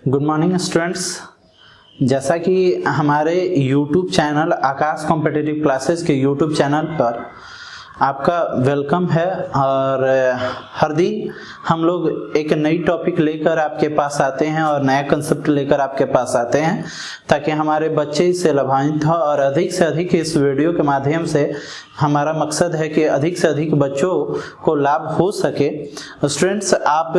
Good morning students. जैसा कि हमारे YouTube चैनल आकाश कॉम्पिटिटिव क्लासेस के YouTube चैनल पर आपका वेलकम है और हर दिन हम लोग एक नई टॉपिक लेकर आपके पास आते हैं और नया कंसेप्ट लेकर आपके पास आते हैं ताकि हमारे बच्चे इससे लाभान्वित हो और अधिक से अधिक इस वीडियो के माध्यम से हमारा मकसद है कि अधिक से अधिक बच्चों को लाभ हो सके। स्टूडेंट्स, आप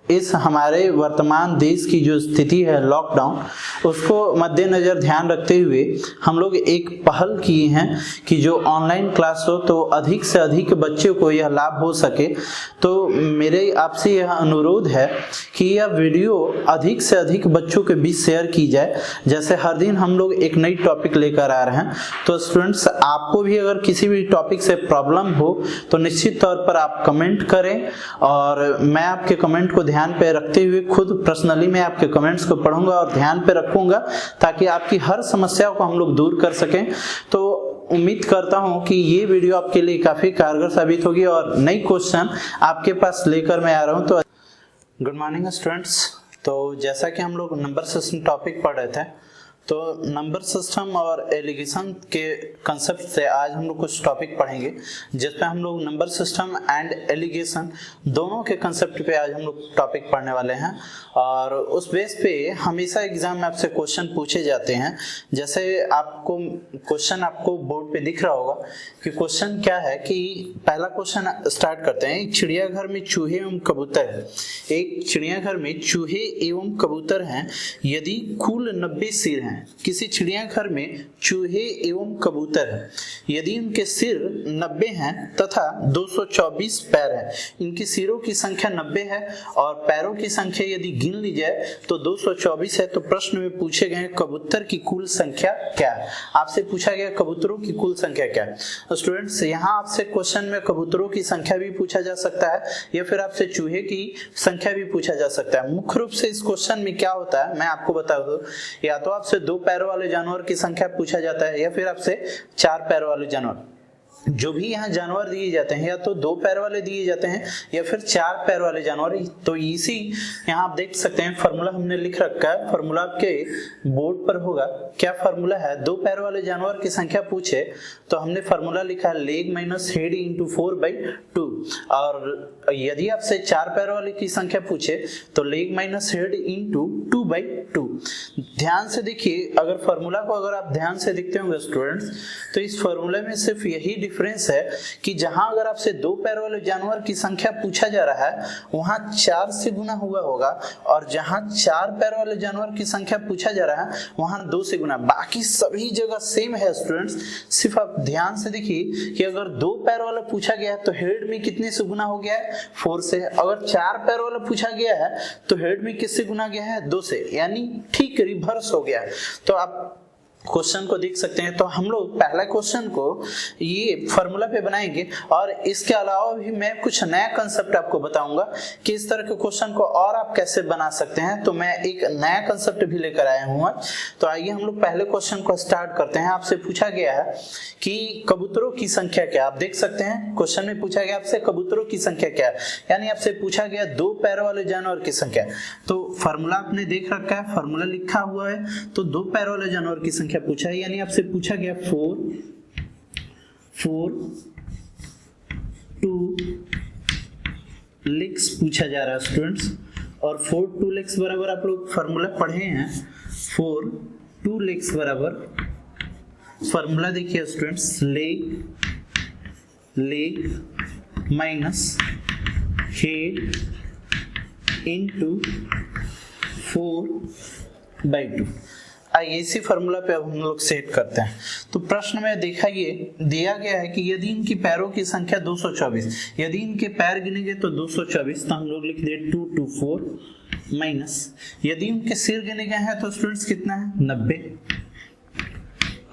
इस हमारे वर्तमान देश की जो स्थिति है लॉकडाउन, उसको मद्देनजर ध्यान रखते हुए हम लोग एक पहल किए हैं कि जो ऑनलाइन क्लास हो तो अधिक से अधिक बच्चों को यह लाभ हो सके। तो मेरे आपसे यह अनुरोध है कि यह वीडियो अधिक से अधिक बच्चों के बीच शेयर की जाए। जैसे हर दिन हम लोग एक नई टॉपिक लेकर आ रहे हैं, तो स्टूडेंट्स आपको भी अगर किसी भी टॉपिक से प्रॉब्लम हो तो निश्चित तौर पर आप कमेंट करें और मैं आपके कमेंट को ध्यान पे रखते हुए खुद पर्सनली मैं आपके कमेंट्स को पढ़ूंगा और ध्यान पे रखूंगा ताकि आपकी हर समस्या को हम लोग दूर कर सकें। तो उम्मीद करता हूं कि ये वीडियो आपके लिए काफी कारगर साबित होगी और नई क्वेश्चन आपके पास लेकर मैं आ रहा हूं। तो गुड मॉर्निंग स्टूडेंट्स। तो जैसा कि हम लोग नंबर सिस्टम टॉपिक पढ़ रहे थे, तो नंबर सिस्टम और एलिगेशन के कंसेप्ट से आज हम लोग कुछ टॉपिक पढ़ेंगे जिसमें हम लोग नंबर सिस्टम एंड एलिगेशन दोनों के कंसेप्ट पे आज हम लोग टॉपिक पढ़ने वाले हैं। और उस बेस पे हमेशा एग्जाम में आपसे क्वेश्चन पूछे जाते हैं। जैसे आपको क्वेश्चन आपको बोर्ड पे दिख रहा होगा कि क्वेश्चन क्या है कि पहला क्वेश्चन स्टार्ट करते हैं। एक चिड़ियाघर में चूहे एवं कबूतर है। एक चिड़ियाघर में चूहे एवं कबूतर हैं। यदि कुल 90 सिर हैं। किसी चिड़ियाघर में चूहे एवं कबूतर हैं। यदि उनके सिर 90 हैं तथा 224 पैर हैं। इनकी सिरों की संख्या 90 है और पैरों की संख्या यदि गिन ली जाए तो 224 है। तो प्रश्न में पूछे गए कबूतर की कुल संख्या क्या है। आपसे पूछा गया कबूतरों की कुल संख्या क्या है। स्टूडेंट्स, यहाँ आपसे क्वेश्चन में कबूतरों की संख्या भी पूछा जा सकता है या फिर आपसे चूहे की संख्या भी पूछा जा सकता है। मुख्य रूप से इस क्वेश्चन में क्या होता है मैं आपको बता दूं, या तो आपसे 2 पैरों वाले जानवर की संख्या पूछा जाता है या फिर आपसे 4 पैरों वाले जानवर। जो भी यहाँ जानवर दिए जाते हैं या तो 2 पैर वाले दिए जाते हैं या फिर 4 पैर वाले जानवर। तो इसी यहाँ आप देख सकते हैं फॉर्मूला हमने लिख रखा है। फॉर्मूला आपके बोर्ड पर होगा। क्या फॉर्मूला है? 2 पैर वाले जानवर की संख्या पूछे तो हमने फॉर्मूला लिखा है लेग माइनस हेड इंटू 4/2। और यदि आपसे 4 पैर वाले की संख्या पूछे तो लेग माइनस हेड इंटू 2/2। ध्यान से देखिए, अगर फॉर्मूला को अगर आप ध्यान से देखते होंगे स्टूडेंट्स, तो इस फॉर्मूले में सिर्फ यही डिफरेंस है कि जहां अगर आपसे 2 पैर वाले जानवर की संख्या पूछा जा रहा है वहां 4 से गुना हुआ होगा और जहां 4 पैर वाले जानवर की संख्या पूछा जा रहा है वहां 2 से गुना। बाकी सभी जगह सेम है स्टूडेंट्स। सिर्फ आप ध्यान से देखिए कि अगर 2 पैर वाला पूछा गया है तो हेड में कितने से गुना हो गया है? 4 से। अगर 4 पैर वाला पूछा गया है तो हेड में किससे गुना गया है? 2 से, यानी ठीक रिवर्स हो गया है। तो आप क्वेश्चन को देख सकते हैं। तो हम लोग पहला क्वेश्चन को ये फॉर्मूला पे बनाएंगे और इसके अलावा भी मैं कुछ नया कंसेप्ट आपको बताऊंगा कि इस तरह के क्वेश्चन को और आप कैसे बना सकते हैं। तो मैं एक नया कंसेप्ट भी लेकर आया हूँ। तो आइए हम लोग पहले क्वेश्चन को स्टार्ट करते हैं। आपसे पूछा गया है कि कबूतरों की संख्या क्या। आप देख सकते हैं क्वेश्चन में पूछा गया आपसे कबूतरों की संख्या क्या है, यानी आपसे पूछा गया 2 पैर वाले जानवर की संख्या। तो फॉर्मूला आपने देख रखा है, फॉर्मूला लिखा हुआ है। तो 2 पैर वाले जानवर की संख्या पूछा है, यानी आपसे पूछा गया 4 2 लेग्स पूछा जा रहा है स्टूडेंट्स। और 4 2 लेग्स बराबर आप लोग फॉर्मूला पढ़े हैं। 4 2 लेग्स बराबर फॉर्मूला देखिए students, leg minus head into 4/2। आइए इसी फॉर्मूला पे अब हम लोग सेट करते हैं। तो प्रश्न में दिखाइए दिया गया है कि यदि इनकी पैरों की संख्या 224, यदि इनके पैर गिनेंगे तो 224, तो हम लोग लिख दिए 2 2 4 माइनस यदि उनके सिर गिने गए हैं तो स्टूडेंट्स कितना है? 90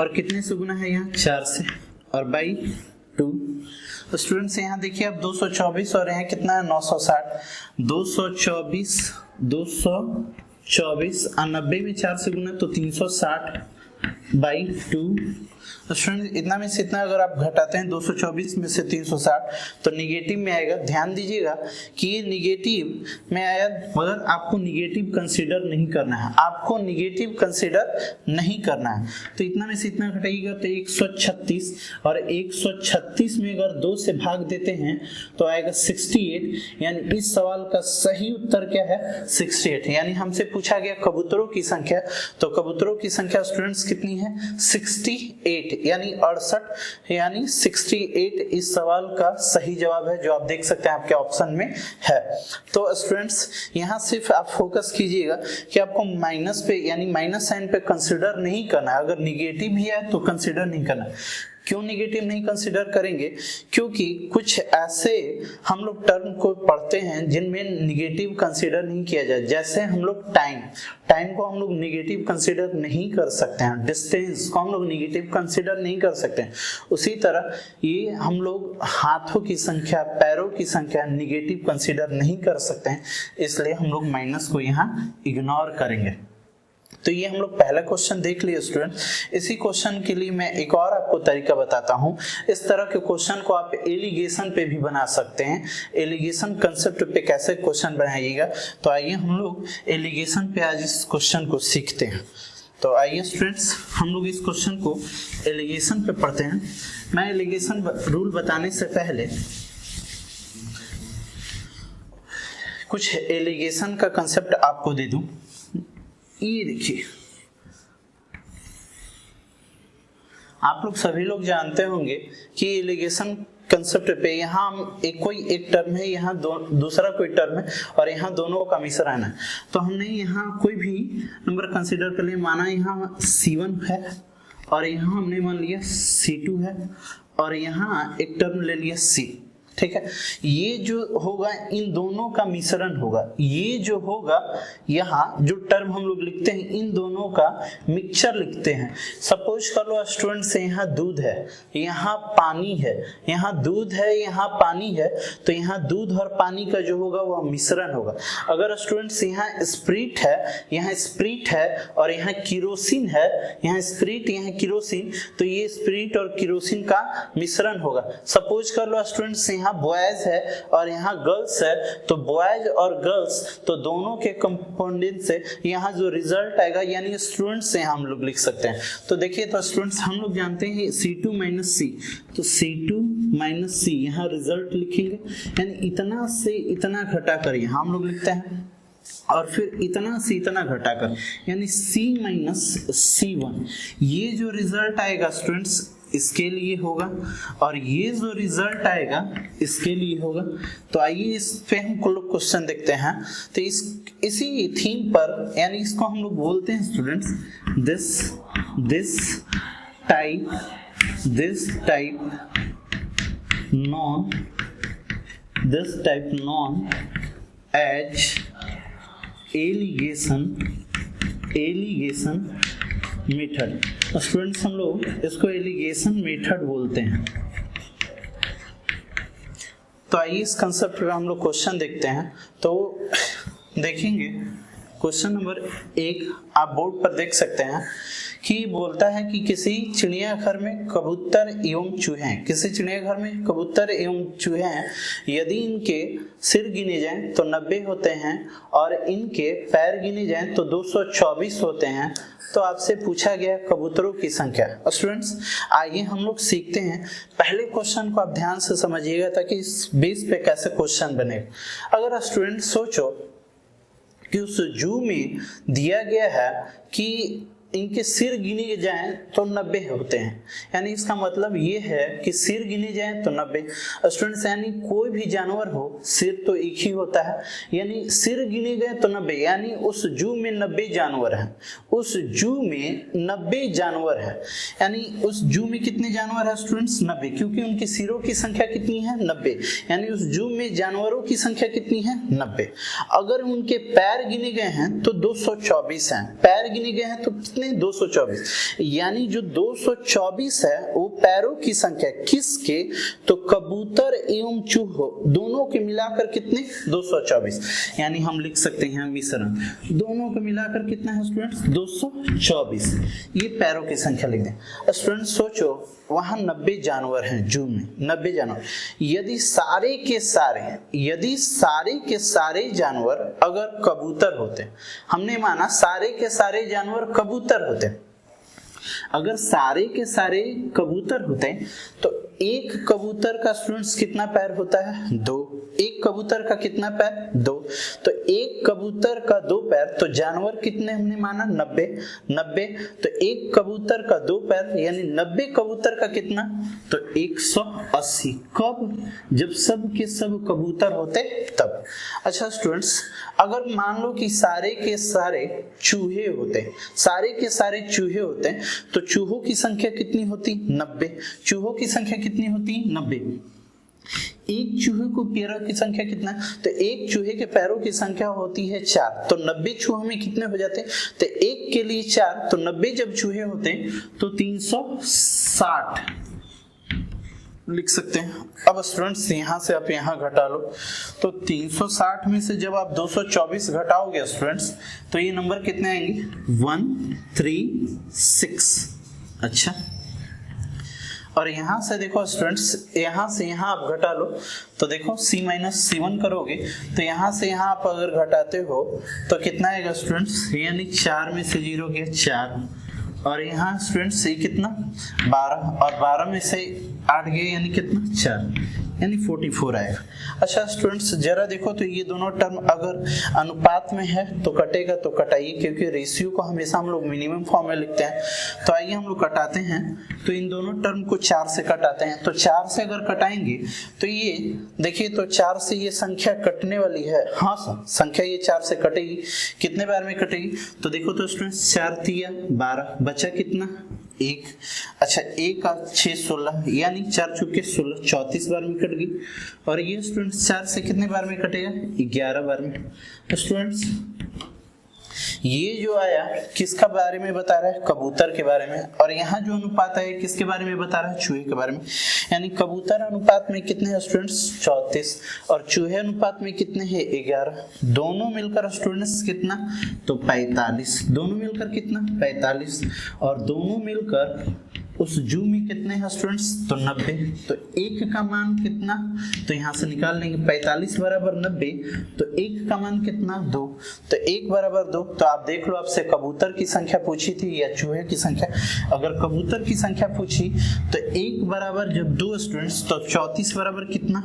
और कितने से गुना है यहाँ? 4 से और बाई 2। तो स्टूडेंट्स यहाँ देखिए अब 224 और यहाँ कितना है? 960। 224 और 90 में 4 से गुना तो 360 बाई 2। स्टूडेंट इतना में से इतना अगर आप घटाते हैं 224 में से 360 तो निगेटिव में आएगा। ध्यान दीजिएगा कि ये निगेटिव में आया, मगर आपको निगेटिव कंसीडर नहीं करना है, आपको निगेटिव कंसीडर नहीं करना है। तो इतना में से इतना घटाइएगा तो 136, और 136 में अगर 2 से भाग देते हैं तो आएगा 68। यानी इस सवाल का सही उत्तर क्या है? 68। यानी हमसे पूछा गया कबूतरों की संख्या, तो कबूतरों की संख्या स्टूडेंट्स कितनी है? 68 यानी 68, यानी 68 इस सवाल का सही जवाब है, जो आप देख सकते हैं आपके ऑप्शन में है। तो स्टूडेंट्स यहाँ सिर्फ आप फोकस कीजिएगा कि आपको माइनस पे यानी माइनस साइन पे कंसीडर नहीं करना है। अगर निगेटिव भी है तो कंसीडर नहीं करना है। क्यों निगेटिव नहीं कंसीडर करेंगे? क्योंकि कुछ ऐसे हम लोग टर्म को पढ़ते हैं जिनमें निगेटिव कंसीडर नहीं किया जाए। जैसे हम लोग टाइम को हम लोग निगेटिव कंसीडर नहीं कर सकते हैं, डिस्टेंस को हम लोग निगेटिव कंसीडर नहीं कर सकते हैं। उसी तरह ये हम लोग हाथों की संख्या, पैरों की संख्या निगेटिव कंसीडर नहीं कर सकते हैं, इसलिए हम लोग माइनस को यहाँ इग्नोर करेंगे। तो ये हम लोग पहला क्वेश्चन देख लिए स्टूडेंट। इसी क्वेश्चन के लिए मैं एक और आपको तरीका बताता हूँ। इस तरह के क्वेश्चन को आप एलिगेशन पे भी बना सकते हैं। एलिगेशन कंसेप्ट पे कैसे क्वेश्चन बनाइएगा, तो आइए हम लोग एलिगेशन पे आज इस क्वेश्चन को सीखते हैं। तो आइए स्टूडेंट्स हम लोग इस क्वेश्चन को एलिगेशन पे पढ़ते हैं। मैं एलिगेशन रूल बताने से पहले कुछ एलिगेशन का कंसेप्ट आपको दे दूं। ये देखिए, आप लोग सभी लोग जानते होंगे कि एलिगेशन कंसेप्ट पे यहाँ हम कोई एक टर्म है, यहाँ दूसरा कोई टर्म है, और यहाँ दोनों का मिश्रण है। तो हमने यहाँ कोई भी नंबर कंसीडर कर लिया, माना यहाँ C1 है और यहाँ हमने मान लिया C2 है और यहाँ एक टर्म ले लिया C। ठीक है, ये जो होगा इन दोनों का मिश्रण होगा। ये जो होगा यहाँ जो टर्म हम लोग लिखते हैं इन दोनों का मिक्सचर लिखते हैं। सपोज कर लो स्टूडेंट्स यहाँ दूध है, यहाँ पानी है, यहाँ दूध है, यहाँ पानी है, तो यहाँ दूध और पानी का जो होगा वह मिश्रण होगा। अगर स्टूडेंट्स यहाँ स्प्रिट है, यहाँ स्प्रिट है और यहाँ किरोसिन है, यहाँ स्प्रिट यहाँ किरोसिन, तो ये स्प्रिट और किरोसिन का मिश्रण होगा। सपोज कर लो स्टूडेंट्स यहाँ बॉयज है और यहाँ गर्ल्स है, तो बॉयज और गर्ल्स तो दोनों के कंपोनेंट से यहाँ जो रिजल्ट आएगा यानी स्टूडेंट्स से हम लोग लिख सकते हैं। तो देखिए, तो स्टूडेंट्स हम लोग जानते हैं C2 माइनस C, तो C2 माइनस C यहाँ रिजल्ट लिखेंगे, यानी इतना से इतना घटा कर यहाँ हम लोग लिखते हैं और फिर इतना से इतना घटाकर यानी C माइनस C1। ये जो रिजल्ट आएगा स्टूडेंट्स इसके लिए होगा और ये जो रिजल्ट आएगा इसके लिए होगा। तो आइए इस पे हम लोग क्वेश्चन देखते हैं। तो इसी थीम पर यानी इसको हम लोग बोलते हैं students this type known as alligation method. Students हम लोग इसको एलिगेशन मेथड बोलते हैं। तो आइए इस कंसेप्ट का हम लोग क्वेश्चन देखते हैं। तो देखेंगे क्वेश्चन नंबर 1 आप बोर्ड पर देख सकते हैं कि बोलता है कि किसी चिड़ियाघर में कबूतर एवं चूहे हैं। किसी चिड़ियाघर में कबूतर एवं चूहे हैं, यदि इनके सिर गिने जाएं तो 90 होते हैं और इनके पैर गिने जाएं तो 224 होते हैं। तो आपसे पूछा गया कबूतरों की संख्या। स्टूडेंट्स आइए हम लोग सीखते हैं। पहले क्वेश्चन को आप ध्यान से समझिएगा ताकि इस बेस पे कैसे क्वेश्चन बनेगा। अगर स्टूडेंट सोचो कि उस जू में दिया गया है कि इनके सिर गिने जाएं तो 90 होते हैं, यानी इसका मतलब ये है कि सिर गिने जाएं तो 90। स्टूडेंट्स यानी कोई भी जानवर हो सिर तो एक ही होता है, यानी सिर गिने गए तो 90, यानी उस जू में 90 जानवर हैं। उस जू में 90 जानवर है, यानी उस जू में कितने जानवर है स्टूडेंट्स? 90, क्योंकि उनकी सिरों की संख्या कितनी है? 90, यानी उस जू में जानवरों की संख्या कितनी है? 90। अगर उनके पैर गिने गए हैं तो 224 हैं। पैर गिने गए हैं तो कितने कितने 224, यानी जो 224 है वो पैरों की संख्या किसके, तो कबूतर एवं चूहों दोनों के मिलाकर कितने 224, यानी हम लिख सकते हैं मिश्रण दोनों को मिलाकर कितना है स्टूडेंट्स 224, ये पैरों की संख्या लिख दें। स्टूडेंट्स सोचो वहां 90 जानवर हैं जू में, 90 जानवर, यदि सारे के सारे जानवर अगर कबूतर होते, हमने माना सारे के सारे जानवर कबूतर होते, अगर सारे के सारे कबूतर होते तो एक कबूतर का स्टूडेंट्स कितना पैर होता है 2, एक कबूतर का कितना पैर 2, तो एक कबूतर का 2 पैर, तो जानवर कितने हमने माना 90, तो एक कबूतर का 2 पैर यानी 90 कबूतर का कितना, तो 180, कब, जब सब के सब कबूतर होते तब। अच्छा स्टूडेंट्स, अगर मान लो कि सारे के सारे चूहे होते, सारे के सारे चूहे होते तो चूहों की संख्या कितनी होती 90, चूहों की संख्या कितनी होती 90, एक चूहे को पैरों की संख्या कितना, तो एक चूहे के पैरों की संख्या होती है 4, तो 90 चूहों में कितने हो जाते हैं, तो एक के लिए 4, तो 90 जब चूहे होते तो 360 लिख सकते हैं। अब स्टूडेंट्स यहां से आप यहां घटा लो, तो 360 में से जब आप 224 घटाओगे स्टूडेंट्स तो ये नंबर कितने आएंगे 136। अच्छा, और यहां से देखो स्टूडेंट्स, यहां से यहां आप घटा लो तो देखो C-C1 करोगे तो यहां से यहां आप अगर घटाते हो तो कितना आएगा स्टूडेंट्स, यानी 4 में से 0 गया 4, और यहाँ स्टूडेंट्स ये कितना 12, और 12 में से 8 गए यानी कितना 4, यानी 44 आएगा। अच्छा स्टूडेंट्स जरा देखो तो ये दोनों टर्म अगर अनुपात में है तो कटेगा तो कटाइए, क्योंकि रेशियो को हमेशा हम लोग मिनिमम फॉर्म में लिखते हैं। तो आइए हम लोग कटाते हैं, तो इन दोनों टर्म को 4 से कटाते हैं, तो 4 से अगर कटाएंगे तो ये देखिए, तो 4 से ये संख्या कटने वाली है, हाँ सर संख्या ये 4 से कटेगी, कितने बार में कटेगी, तो देखो तो स्टूडेंट्स 4 तिया 12, बचा कितना 1, अच्छा 1 का 6 16, यानी 4 चुके 16, 34 बार में कट गई, और ये स्टूडेंट्स 4 से कितने बार में कटेगा 11 बार में। तो स्टूडेंट्स ये जो आया किसका बारे में बता रहा है, कबूतर के बारे में, और यहाँ जो अनुपात है किसके बारे में बता रहा है, चूहे के बारे में, यानी कबूतर अनुपात में कितने हैं स्टूडेंट्स 34, और चूहे अनुपात में कितने हैं 11, दोनों मिलकर स्टूडेंट्स कितना, तो 45, दोनों मिलकर कितना 45, और दोनों मिलकर उस जू में कितने हैं स्टूडेंट्स, तो 90, तो 1 का मान कितना, तो यहाँ से निकाल लेंगे 45 बराबर 90, तो 1 का मान कितना 2, तो 1 बराबर 2, तो आप देख लो आपसे कबूतर की संख्या पूछी थी या चूहे की संख्या, अगर कबूतर की संख्या पूछी तो 1 बराबर जब 2 स्टूडेंट्स तो 34 बराबर कितना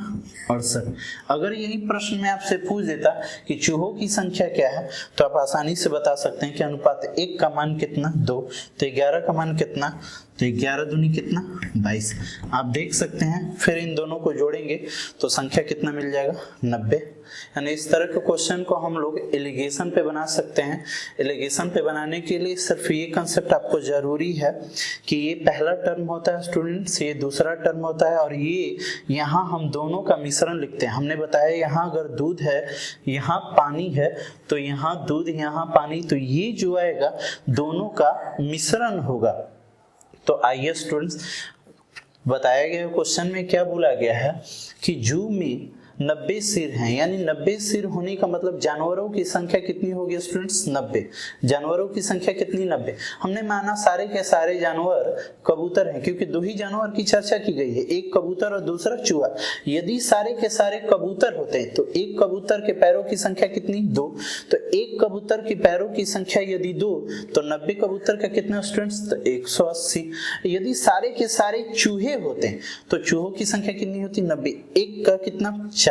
68। अगर यही प्रश्न में आपसे पूछ देता कि चूहों की संख्या क्या है तो आप आसानी से बता सकते हैं कि अनुपात 1 का मान कितना 2, तो 11 का मान कितना, तो 11 दूनी कितना 22। आप देख सकते हैं, फिर इन दोनों को जोड़ेंगे तो संख्या कितना मिल जाएगा 90। यानी इस तरह के क्वेश्चन को हम लोग एलिगेशन पे बना सकते हैं। एलिगेशन पे बनाने के लिए सिर्फ ये कंसेप्ट आपको जरूरी है कि ये पहला टर्म होता है स्टूडेंट्स, ये दूसरा टर्म होता है, और ये यहाँ हम दोनों का मिश्रण लिखते हैं। हमने बताया यहाँ अगर दूध है, यहाँ पानी है, तो यहाँ दूध यहाँ पानी, तो ये जो आएगा दोनों का मिश्रण होगा। तो आइए स्टूडेंट्स, बताया गया क्वेश्चन में क्या बोला गया है कि जू में 90 सिर हैं, यानी 90 सिर होने का मतलब जानवरों की संख्या कितनी होगी स्टूडेंट्स 90, जानवरों की संख्या कितनी 90। हमने माना सारे के सारे जानवर कबूतर हैं, क्योंकि 2 ही जानवर की चर्चा की गई है, एक कबूतर और दूसरा चूहा। यदि सारे के सारे कबूतर होते हैं तो एक कबूतर के पैरों की संख्या कितनी 2, तो एक कबूतर के पैरों की संख्या यदि 2 तो 90 कबूतर का कितना स्टूडेंट्स, तो 180। यदि सारे के सारे चूहे होते हैं तो चूहों की संख्या कितनी होती 90, एक का कितना 4,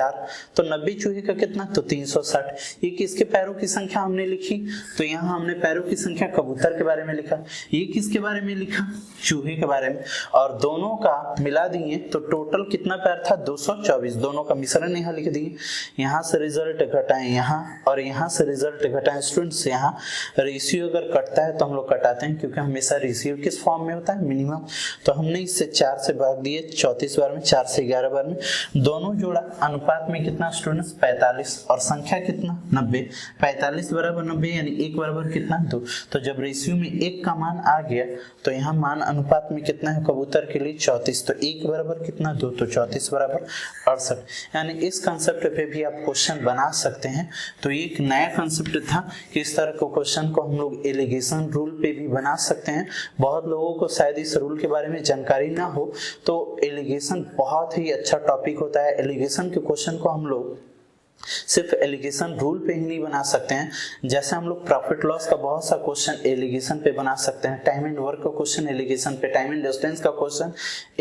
तो 90 चूहे का कितना, तो 360। ये किसके पैरों की संख्या हमने लिखी, तो यहाँ हमने पैरों की संख्या कबूतर के बारे में लिखा, ये किसके बारे में लिखा, चूहे के बारे में, और दोनों का मिला दिए तो टोटल कितना पैर था 224, दोनों का मिश्रण यहाँ लिख दिए। यहाँ से रिजल्ट घटाएं यहाँ, और यहाँ से रिजल्ट घटाएं स्टूडेंट्स। यहाँ रेशियो अगर कटता है तो हम लोग कटाते हैं, क्योंकि हमेशा रेशियो किस फॉर्म में होता है, मिनिमम। तो हमने इससे 4 से भाग दिए 34 बार में, 4 से 11 बार में, दोनों जोड़ा अनुपात अनुपात में कितना स्टूडेंट्स 45 और संख्या कितना 90। 45 बराबर 90 यानी 1 बराबर कितना 2। तो जब रेशियो में 1 का मान आ गया तो यहाँ मान अनुपात में कितना है कबूतर के लिए 34। तो 1 बराबर कितना 2, तो 34 बराबर 68। यानी इस कंसेप्ट पे भी आप क्वेश्चन बना सकते हैं। तो ये एक नया कंसेप्ट था कि इस तरह के क्वेश्चन को हम लोग एलिगेशन रूल पे भी बना सकते हैं। बहुत लोगों को शायद इस रूल के बारे में जानकारी ना हो, तो एलिगेशन बहुत ही अच्छा टॉपिक होता है। एलिगेशन के क्वेश्चन को हम लोग सिर्फ एलिगेशन रूल पे ही नहीं बना सकते हैं, जैसे हम लोग प्रॉफिट लॉस का बहुत सा क्वेश्चन एलिगेशन पे बना सकते हैं, टाइम एंड वर्क का क्वेश्चन एलिगेशन पे, टाइम एंड डिस्टेंस का क्वेश्चन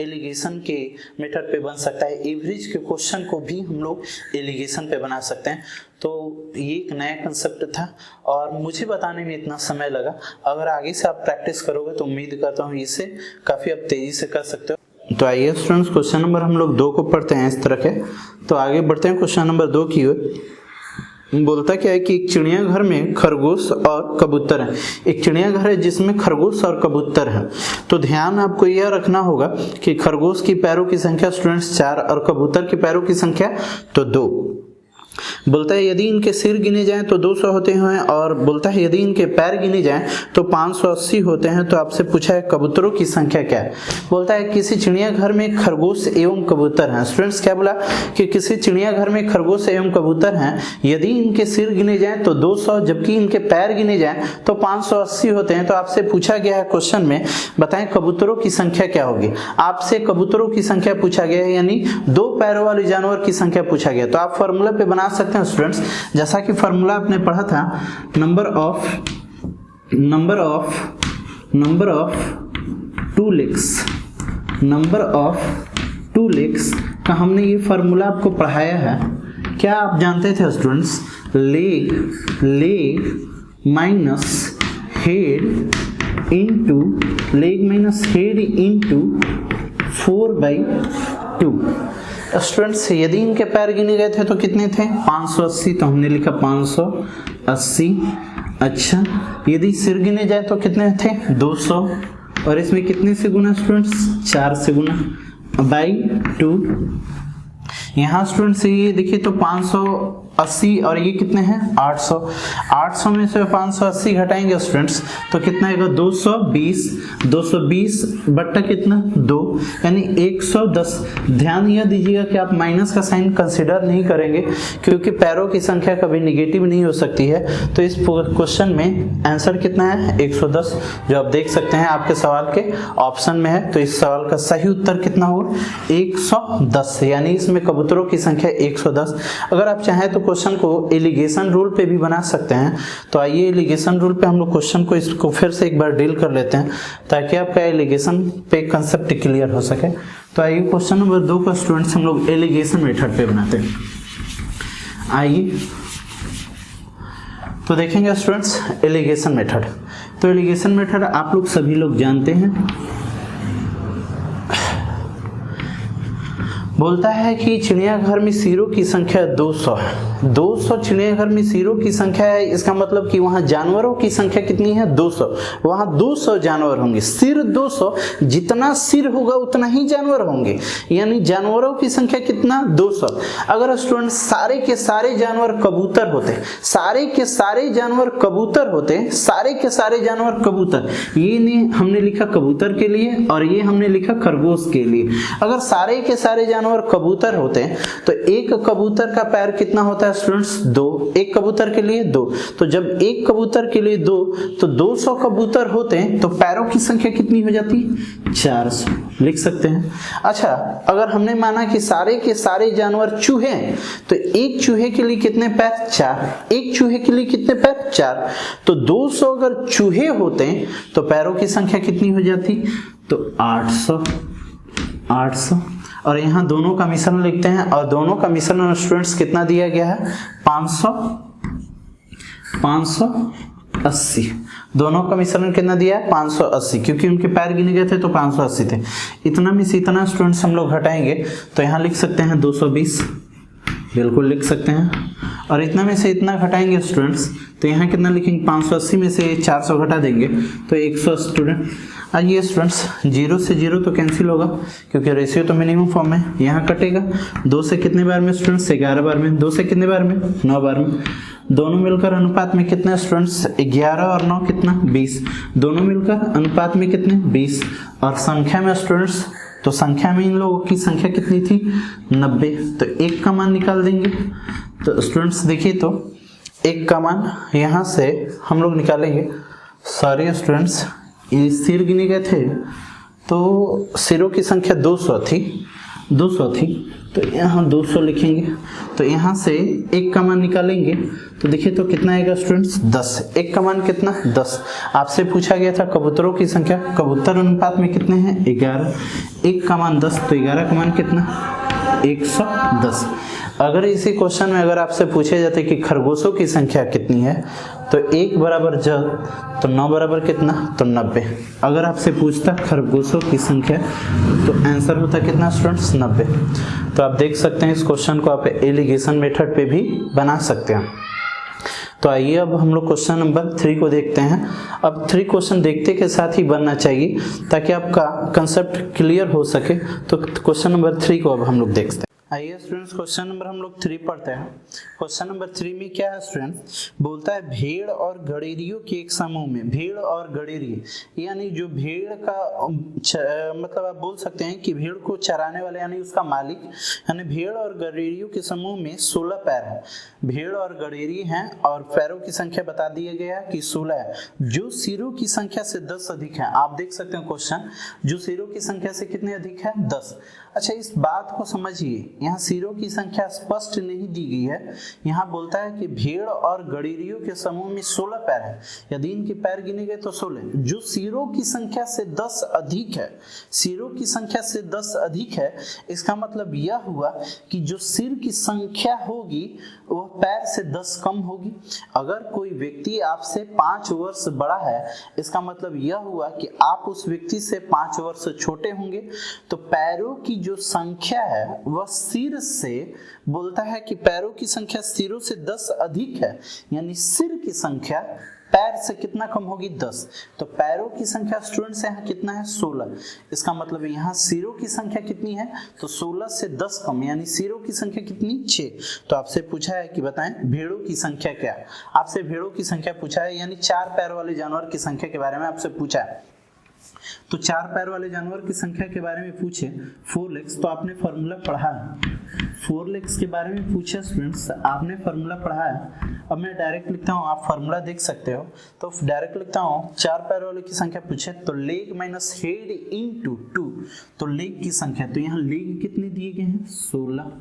एलिगेशन के मेथड पे बन सकता है, एवरेज के क्वेश्चन को भी हम लोग एलिगेशन पे बना सकते हैं। तो ये एक नया कंसेप्ट था और मुझे बताने में इतना समय लगा। अगर आगे से आप प्रैक्टिस करोगे तो उम्मीद करता हूँ इसे काफ़ी आप तेज़ी से कर सकते हो। तो आइए स्टूडेंट्स क्वेश्चन नंबर हम लोग 2 को पढ़ते हैं इस तरह के। तो आगे बढ़ते हैं क्वेश्चन नंबर 2 की ओर। बोलता क्या है कि एक चिड़ियाघर में खरगोश और कबूतर है। एक चिड़ियाघर है जिसमें खरगोश और कबूतर है। तो ध्यान आपको यह रखना होगा कि खरगोश की पैरों की संख्या स्टूडेंट्स 4 और कबूतर की पैरों की संख्या तो 2। बोलता है यदि इनके सिर गिने जाएं तो 200 होते हैं, और बोलता है यदि इनके पैर गिने जाएं तो 580 होते हैं। तो आपसे पूछा है कबूतरों की संख्या क्या है। बोलता है किसी चिड़ियाघर में खरगोश एवं कबूतर हैं। स्टूडेंट्स क्या बोला कि किसी चिड़ियाघर में खरगोश एवं कबूतर हैं, यदि इनके सिर गिने जाएं तो 200, जबकि इनके पैर गिने जाएं तो 580 होते हैं। तो आपसे पूछा गया है क्वेश्चन में, बताएं कबूतरों की संख्या क्या होगी। आपसे कबूतरों की संख्या पूछा गया है, यानी 2 पैरों वाले जानवर की संख्या पूछा गया। तो आप फॉर्मूला पे बना सकते हैं स्टूडेंट्स, जैसा कि फॉर्मूला आपने पढ़ा था, नंबर ऑफ टू लेग्स का हमने ये फॉर्मूला आपको पढ़ाया है। क्या आप जानते थे students, leg minus head into 4/2। Students यदि इनके पैर गिने गए थे तो कितने थे 580, तो हमने लिखा 580। अच्छा यदि सिर गिने जाए तो कितने थे 200, और इसमें कितने से गुना स्टूडेंट्स 4 से गुना बाई 2। यहाँ स्टूडेंट्स ये देखिए तो 580 और ये कितने हैं 800। 800 में से 580 घटाएंगे स्टूडेंट्स तो कितना आएगा 220 बट्टा कितना 2, यानी 110। ध्यान यह दीजिएगा कि आप माइनस का साइन कंसिडर नहीं करेंगे, क्योंकि पैरों की संख्या कभी निगेटिव नहीं हो सकती है। तो इस क्वेश्चन में आंसर कितना है 110, जो आप देख सकते हैं आपके सवाल के ऑप्शन में है। तो इस सवाल का सही उत्तर कितना होगा 110, यानी इसमें कबूतरों की संख्या 110। अगर आप चाहें तो क्वेश्चन को एलिगेशन रूल पे भी बना सकते हैं। तो आइए एलिगेशन रूल पे हम लोग क्वेश्चन को इसको फिर से एक बार डील कर लेते हैं, ताकि आपका एलिगेशन पे कंसेप्ट क्लियर हो सके। तो आइए क्वेश्चन नंबर 2 का स्टूडेंट्स हम लोग एलिगेशन मेथड पे बनाते हैं। आइए तो देखेंगे स्टूडेंट्स एलिगेशन मेथड। तो एलिगेशन मेथड आप लोग सभी लोग जानते हैं। बोलता है कि चिड़ियाघर में सिरों की संख्या 200 है। 200 चिड़ियाघर में सिरों की संख्या है, इसका मतलब कि वहां जानवरों की संख्या कितनी है 200। वहां 200 जानवर होंगे, सिर 200, जितना सिर होगा उतना ही जानवर होंगे, यानी जानवरों की संख्या कितना 200। अगर स्टूडेंट सारे के सारे जानवर कबूतर होते, सारे के सारे जानवर कबूतर होते, सारे के सारे जानवर कबूतर, ये हमने लिखा कबूतर के लिए और ये हमने लिखा खरगोश के लिए। अगर सारे के सारे जानवर कबूतर होते हैं तो एक कबूतर का पैर कितना होता है स्टूडेंट्स 2, एक कबूतर के लिए 2। तो जब एक कबूतर के लिए 2 तो 200 कबूतर होते हैं, तो पैरों की संख्या कितनी हो जाती 400, लिख सकते हैं। अच्छा अगर हमने माना कि सारे के सारे जानवर चूहे हैं, तो एक चूहे के लिए कितने पैर 4, एक चूहे के लिए कितने पैर 4। तो 200 अगर चूहे होते हैं तो पैरों की संख्या कितनी हो जाती तो 800। और यहाँ दोनों का मिश्रण लिखते हैं, और दोनों का मिश्रण स्टूडेंट्स कितना दिया गया है 580। दोनों का मिश्रण कितना दिया है 580, क्योंकि उनके पैर गिने गए थे तो 580 थे। इतना में से इतना स्टूडेंट्स हम लोग घटाएंगे तो यहाँ लिख सकते हैं 220 बिल्कुल लिख सकते हैं। और इतना में से इतना घटाएंगे स्टूडेंट्स, तो यहाँ कितना लिखेंगे, 580 में से 400 घटा देंगे तो 100 स्टूडेंट। आइए स्टूडेंट्स, 0 से 0 तो कैंसिल होगा क्योंकि रेशियो तो मिनिमम फॉर्म है, यहाँ कटेगा। 2 से कितने बार में स्टूडेंट्स, 11 बार में। 2 से कितने बार में, 9 बार में। दोनों मिलकर अनुपात में कितने स्टूडेंट्स, 11 और 9 कितना, 20। दोनों मिलकर अनुपात में कितने, 20। और संख्या में स्टूडेंट्स, तो संख्या में इन लोगों की संख्या कितनी थी, 90। तो 1 का मान निकाल देंगे। तो स्टूडेंट्स देखिए, तो 1 का मान यहाँ से हम लोग निकालेंगे। सॉरी स्टूडेंट्स, ये सिर गिने गए थे तो सिरों की संख्या 200 थी, तो यहाँ 200 लिखेंगे। तो यहाँ से 1 का मान निकालेंगे तो देखिए तो कितना आएगा स्टूडेंट्स, 10। 1 का मान कितना, 10। आपसे पूछा गया था कबूतरों की संख्या, कबूतर अनुपात में कितने हैं, 11। 1 का मान 10, तो 11 का मान कितना, 110। अगर इसी क्वेश्चन में अगर आपसे पूछे जाते कि खरगोशों की संख्या कितनी है, तो 1 बराबर ज, तो 9 बराबर कितना, तो 90। अगर आपसे पूछता खरगोशों की संख्या तो आंसर होता कितना स्टूडेंट्स, 90। तो आप देख सकते हैं इस क्वेश्चन को आप एलिगेशन मेथड पे भी बना सकते हैं। तो आइए अब हम लोग क्वेश्चन नंबर 3 को देखते हैं। अब 3 क्वेश्चन देखते के साथ ही बनना चाहिए ताकि आपका कंसेप्ट क्लियर हो सके। तो क्वेश्चन नंबर 3 को अब हम लोग देखते हैं। आइए स्टूडेंट्स, क्वेश्चन नंबर हम लोग 3 पढ़ते हैं। क्वेश्चन नंबर 3 में क्या है स्टूडेंट, बोलता है भेड़ और गडेरियों के एक समूह में, भेड़ और गडेरिए यानी जो भेड़ का मतलब आप बोल सकते हैं कि भेड़ को चराने वाले यानी उसका मालिक, यानी भेड़ और गडेरियों के समूह में 16 पैर है। भेड़ और गडेरिए हैं और पैरों की संख्या बता दिया गया कि 16 है, जो सिरों की संख्या से 10 अधिक है। आप देख सकते हैं क्वेश्चन, जो सिरों की संख्या से कितने अधिक है, 10। अच्छा, इस बात को समझिए, यहाँ सिरों की संख्या स्पष्ट नहीं दी गई है। यहाँ बोलता है कि भेड़ और गडेरियों के समूह में 16 पैर है, यदि इनके पैर गिने गए तो 16। जो सिरों की संख्या से 10 अधिक है, सिरों की संख्या से 10 अधिक है, इसका मतलब यह हुआ कि जो सिर की संख्या होगी वह पैर से 10 कम होगी। अगर कोई व्यक्ति आपसे 5 वर्ष बड़ा है, इसका मतलब यह हुआ कि आप उस व्यक्ति से 5 वर्ष छोटे होंगे। तो पैरों की जो संख्या है वह सिर से, बोलता है कि पैरों की संख्या सिरों से 10 अधिक है, यानी सिर की संख्या पैर से कितना कम होगी, 10। तो पैरों की संख्या स्टूडेंट्स यहाँ कितना है, 16। इसका मतलब यहाँ सिरों की संख्या कितनी है, तो 16 से 10 कम, यानी सिरों की संख्या कितनी, 6। तो आपसे पूछा है कि बताएं भेड़ों की संख्या क्या है। आपसे भेड़ों की संख्या पूछा है, यानी 4 पैर वाले जानवर की संख्या के बारे में आपसे पूछा है। तो 4 पैर वाले जानवर की संख्या के बारे में पूछे, 4 लेग्स, तो आपने फॉर्मूला पढ़ा है। 4 लेग्स के बारे में पूछे स्टूडेंट्स, आपने फॉर्मूला पढ़ा है। अब मैं डायरेक्ट लिखता हूँ, आप फॉर्मूला देख सकते हो। तो डायरेक्ट लिखता हूँ, 4 पैर वाले की संख्या पूछे तो लेग माइनस हेड इनटू 2, तो लेग की संख्या, तो यहाँ लेग कितने दिए गए हैं, 16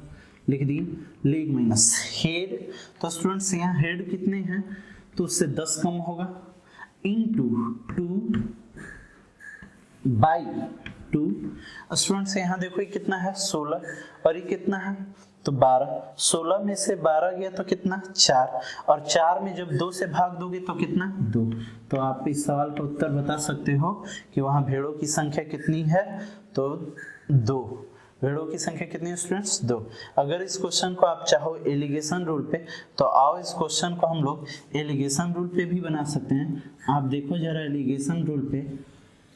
लिख दिए। लेग माइनस हेड, तो स्टूडेंट्स यहाँ हेड कितने हैं, तो उससे 10 कम होगा, इनटू 2 बाई 2। स्टूडेंट्स यहाँ देखो ये कितना है, 16, और ये कितना है, तो 12। 16 में से 12 गया तो कितना, 4, और 4 में जब 2 से भाग दोगे तो कितना, 2। तो आप इस सवाल का उत्तर बता सकते हो कि वहाँ भेड़ों की संख्या कितनी है, तो 2। भेड़ों की संख्या कितनी है स्टूडेंट्स, 2। अगर इस क्वेश्चन को आप चाहो एलिगेशन रूल पे, तो आओ इस क्वेश्चन को हम लोग एलिगेशन रूल पे भी बना सकते हैं। आप देखो जरा एलिगेशन रूल पे,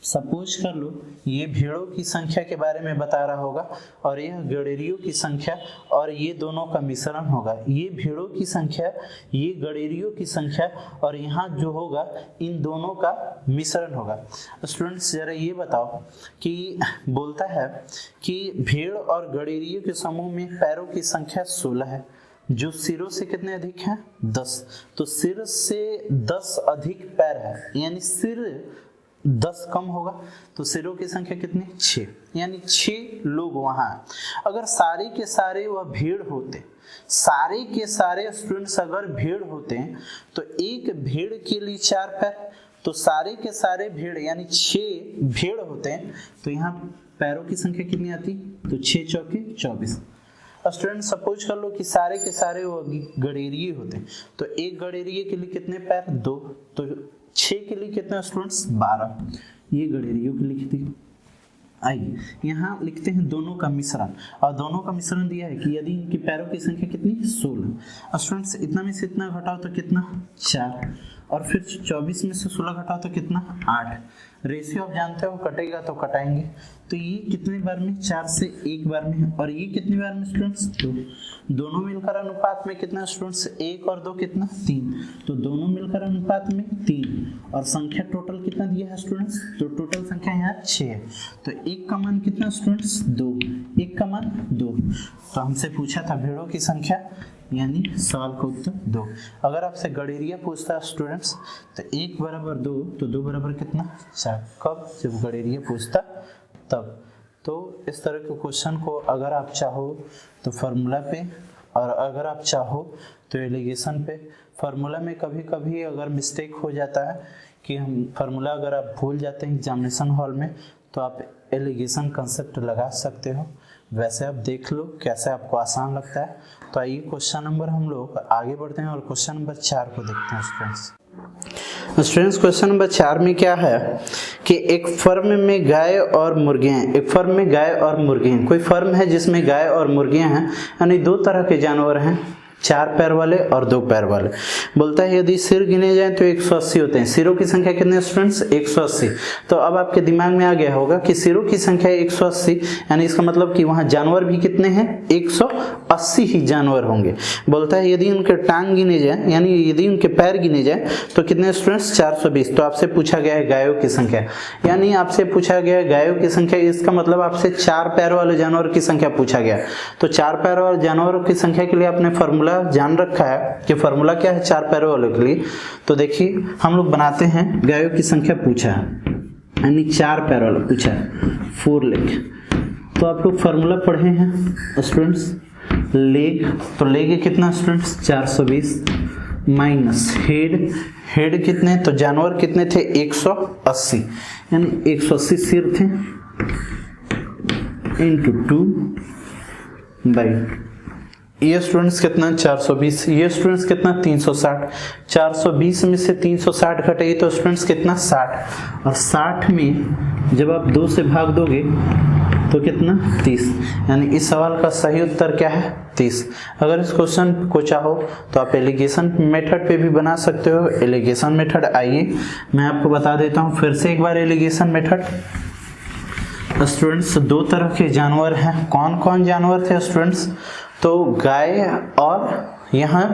सपोज कर लो ये भेड़ों की संख्या के बारे में बता रहा होगा और यह गडेरियों की संख्या, और ये दोनों का मिश्रण होगा। ये भेड़ों की संख्या, ये गडेरियों की संख्या, और यहाँ जो होगा इन दोनों का मिश्रण होगा। स्टूडेंट्स जरा ये बताओ कि बोलता है कि भेड़ और गडेरियों के समूह में पैरों की संख्या 16 है, जो सिरों से कितने अधिक हैं, 10। तो सिर से 10 अधिक पैर है, यानी सिर 10 कम होगा, तो सिरों की संख्या कितनी, 6, यानी 6 लोग वहां हैं। अगर सारे के सारे वह भेड़ होते, सारे के सारे स्टूडेंट्स अगर भेड़ होते हैं, तो एक भेड़ के लिए 4 पैर, तो सारे के सारे भेड़ यानी 6 भेड़ होते हैं, तो यहाँ पैरों की संख्या कितनी आती, तो 6 चौके 24। स्टूडेंट सपोज कर लो कि सारे के सारे वो गडेरिए होते हैं, तो एक गडेरिए के लिए कितने पैर, 2, तो 6 के लिए कितने स्टूडेंट्स, 12। ये गडेरियों के लिख दी। आइए यहाँ लिखते हैं दोनों का मिश्रण, और दोनों का मिश्रण दिया है कि यदि इनकी पैरों की संख्या कितनी 16। स्टूडेंट्स इतना में से इतना घटाओ तो कितना 4, और फिर 24 में से 16 घटाओ तो कितना 8। रेशियो आप जानते हो, कटेगा तो कटाएंगे, तो ये कितने बार में 4 से 1 बार में, और ये कितनी बार में स्टूडेंट्स 2। दोनों मिलकर अनुपात में कितना स्टूडेंट्स 1 और 2 कितना 3, तो दोनों मिलकर अनुपात में 3। और संख्या टोटल कितना दिया है स्टूडेंट्स, तो टोटल संख्या यहाँ 6 है, तो 1 का मान कितना स्टूडेंट्स 2, 1 का मान 2। तो हमसे पूछा था भेड़ों की संख्या, यानी सवाल का उत्तर 2। अगर आपसे गडेरिया पूछता है स्टूडेंट्स तो 1 बराबर 2, तो 2 बराबर कितना 4। कब, जब गडेरिया पूछता तब। तो इस तरह के क्वेश्चन को अगर आप चाहो तो फार्मूला पे, और अगर आप चाहो तो एलिगेशन पे। फार्मूला में कभी कभी अगर मिस्टेक हो जाता है कि हम फार्मूला अगर आप भूल जाते हैं एग्जामिनेशन हॉल में, तो आप एलिगेशन कंसेप्ट लगा सकते हो। वैसे आप देख लो कैसे आपको आसान लगता है। तो आइए क्वेश्चन नंबर हम लोग आगे बढ़ते हैं और क्वेश्चन नंबर 4 को देखते हैं स्टूडेंट्स। क्वेश्चन नंबर 4 में क्या है कि एक फर्म में गाय और मुर्गियां हैं। एक फर्म में गाय और मुर्गियां हैं। कोई फर्म है जिसमें गाय और मुर्गियां हैं, यानी 2 तरह के जानवर हैं, 4 पैर वाले और 2 पैर वाले। बोलता है यदि सिर गिने जाए तो 180 होते हैं। सिरों की संख्या कितने स्टूडेंट्स 180। तो अब आपके दिमाग में आ गया होगा कि सिरों की संख्या 180, यानी इसका मतलब कि वहां जानवर भी कितने हैं 180 ही जानवर होंगे। बोलता है यदि उनके टांग गिने जाए, यानी यदि उनके पैर गिने जाए तो कितने स्टूडेंट्स 420। तो आपसे पूछा गया है गायों की संख्या, यानी आपसे पूछा गया है गायों की संख्या, इसका मतलब आपसे 4 पैर वाले जानवर की संख्या पूछा गया। तो 4 पैर वाले जानवरों की संख्या के लिए आपने फॉर्मूला जान रखा है कि फॉर्मूला क्या है 4 पैरों वालों के लिए। तो देखिए हम लोग बनाते हैं, गायों की संख्या पूछा है, यानी 4 पैर वाला पूछा है 4 लेग। तो आप लोग फॉर्मूला पढ़े हैं स्टूडेंट्स, लेग, तो लेग कितना स्टूडेंट्स 420 माइनस हेड कितने, तो जानवर कितने थे 180, यानी 180 सिर थे इंटू 2 बाई ये स्टूडेंट्स कितना 420, ये स्टूडेंट्स कितना 360। 420 में से 360 घटाइए तो स्टूडेंट्स कितना 60, और 60 में जब आप 2 से भाग दोगे तो कितना 30, यानी इस सवाल का सही उत्तर क्या है 30। अगर इस क्वेश्चन को चाहो तो आप एलिगेशन मेथड पे भी बना सकते हो। एलिगेशन मेथड आइए मैं आपको बता देता हूँ फिर से एक बार एलिगेशन मेथड। स्टूडेंट्स 2 तरह के जानवर हैं। कौन कौन जानवर थे स्टूडेंट्स, तो गाय और यहाँ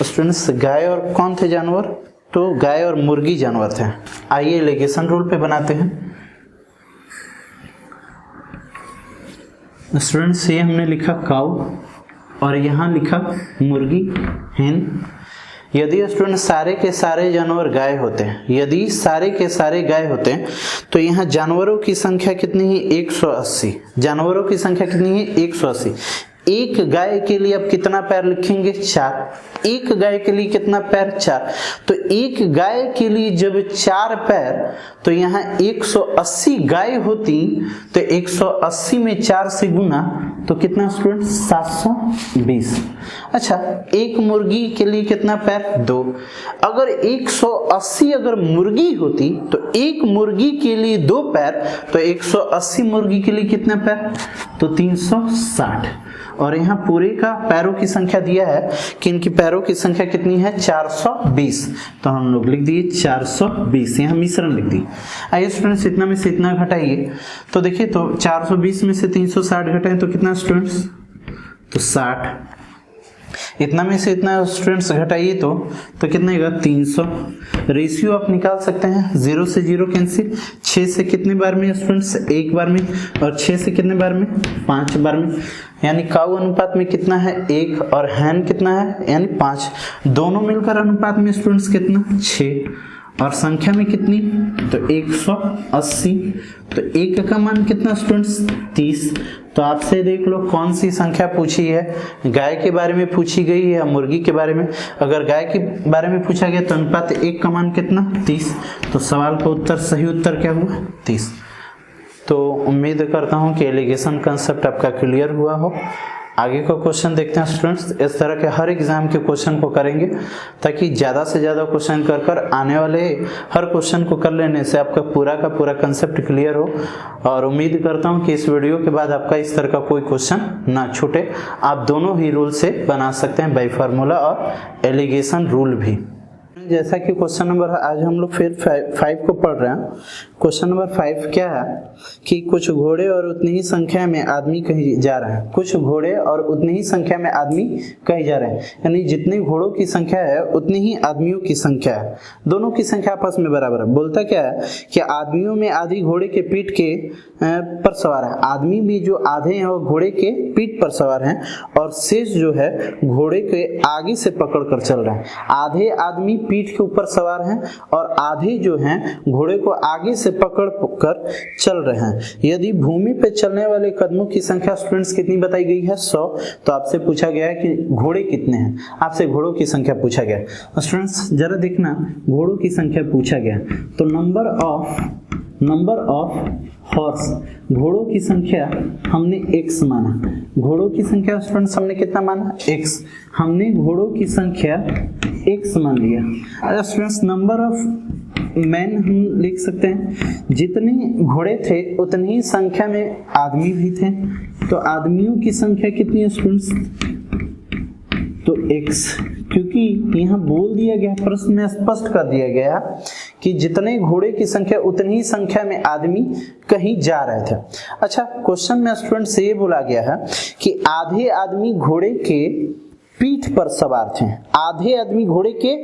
स्टूडेंट्स गाय और कौन थे जानवर, तो गाय और मुर्गी जानवर थे। आइए एलिगेशन रूल पे बनाते हैं स्टूडेंट्स। ये हमने लिखा काऊ और यहाँ लिखा मुर्गी हेन। यदि स्टूडेंट सारे के सारे जानवर गाय होते हैं, यदि सारे के सारे गाय होते हैं तो यहाँ जानवरों की संख्या कितनी है 180। जानवरों की संख्या कितनी है 180। एक गाय के लिए आप कितना पैर लिखेंगे 4। एक गाय के लिए कितना पैर 4। तो एक गाय के लिए जब 4 पैर, तो यहाँ 180 गाय होती, तो 180 में 4 से गुना तो कितना स्टूडेंट 720। अच्छा, एक मुर्गी के लिए कितना पैर 2। अगर 180 अगर मुर्गी होती तो एक मुर्गी के लिए 2 पैर, तो 180 मुर्गी के लिए कितना पैर, तो 360। और यहाँ पूरे का पैरों की संख्या दिया है कि इनकी पैरों की संख्या कितनी है 420, तो हम लोग लिख दिए 420, यहाँ मिश्रण लिख दिए। आइए स्टूडेंट्स इतना में से इतना घटाइए, तो देखिए तो 420 में से 360 घटाएं तो कितना स्टूडेंट्स, तो 60। इतना में से इतना स्टूडेंट्स घटाइए तो कितना आएगा 300। रेशियो आप निकाल सकते हैं, 0 से 0 कैंसिल। 6 से कितने बार में स्टूडेंट्स 1 बार में, और 6 से कितने बार में 5 बार में, यानी काऊ अनुपात में कितना है 1 और हैन कितना है यानी 5। दोनों मिलकर अनुपात में स्टूडेंट्स कितना 6, और संख्या में कितनी तो 180। तो 1 का मान कितना स्टूडेंट्स 30। तो आपसे देख लो कौन सी संख्या पूछी है, गाय के बारे में पूछी गई है या मुर्गी के बारे में। अगर गाय के बारे में पूछा गया तो अनुपात 1 का मान कितना 30। तो सवाल का उत्तर सही उत्तर क्या हुआ 30। तो उम्मीद करता हूँ कि एलिगेशन कंसेप्ट आपका क्लियर हुआ हो। आगे का क्वेश्चन देखते हैं स्टूडेंट्स। इस तरह के हर एग्जाम के क्वेश्चन को करेंगे ताकि ज़्यादा से ज़्यादा क्वेश्चन कर आने वाले हर क्वेश्चन को कर लेने से आपका पूरा का पूरा कंसेप्ट क्लियर हो। और उम्मीद करता हूं कि इस वीडियो के बाद आपका इस तरह का कोई क्वेश्चन ना छूटे। आप दोनों ही रूल से बना सकते हैं, बाय फार्मूला और एलिगेशन रूल भी। जैसा कि क्वेश्चन नंबर आज हम लोग फिर 5 को पढ़ रहे हैं। क्वेश्चन नंबर 5 क्या है कि कुछ घोड़े और उतनी ही संख्या में आदमी कहीं जा रहे हैं। कुछ घोड़े और उतनी ही संख्या में आदमी कहीं जा रहे हैं, यानी जितने घोड़ों की संख्या है उतनी ही आदमियों की संख्या है। दोनों की संख्या आपस में बराबर है। बोलता क्या है कि आदमियों में आधी घोड़े के पीठ के पर सवार है। आदमी भी जो आधे हैं वो घोड़े के पीठ पर सवार हैं और शेष जो है घोड़े के आगे से पकड़ कर चल रहे हैं। आधे आदमी पीठ के ऊपर सवार हैं और आधे जो हैं घोड़े को आगे से पकड़ कर चल रहे हैं। यदि भूमि पे चलने वाले कदमों की संख्या स्टूडेंट्स कितनी बताई गई है? 100। तो आपसे पूछा गया है कि घोड़े कितने हैं, आपसे घोड़ों की संख्या पूछा गया। स्टूडेंट्स जरा देखना, घोड़ों की संख्या पूछा गया तो नंबर ऑफ हॉर्स, घोड़ों की संख्या हमने x माना। घोड़ों की संख्या स्टूडेंट्स हमने कितना माना? x। हमने घोड़ों की संख्या x मान लिया। अच्छा स्टूडेंट्स, नंबर ऑफ मैन हम लिख सकते हैं, जितने घोड़े थे उतनी ही संख्या में आदमी भी थे। तो आदमियों की संख्या कितनी है स्टूडेंट्स? तो x, क्योंकि यहाँ बोल दिया गया, प्रश्न में स्पष्ट कर दिया गया कि जितने घोड़े की संख्या उतनी ही संख्या में आदमी कहीं जा रहे थे। अच्छा, क्वेश्चन में स्टूडेंट से ये बोला गया है कि आधे आदमी घोड़े के पीठ पर सवार थे। आधे आदमी घोड़े के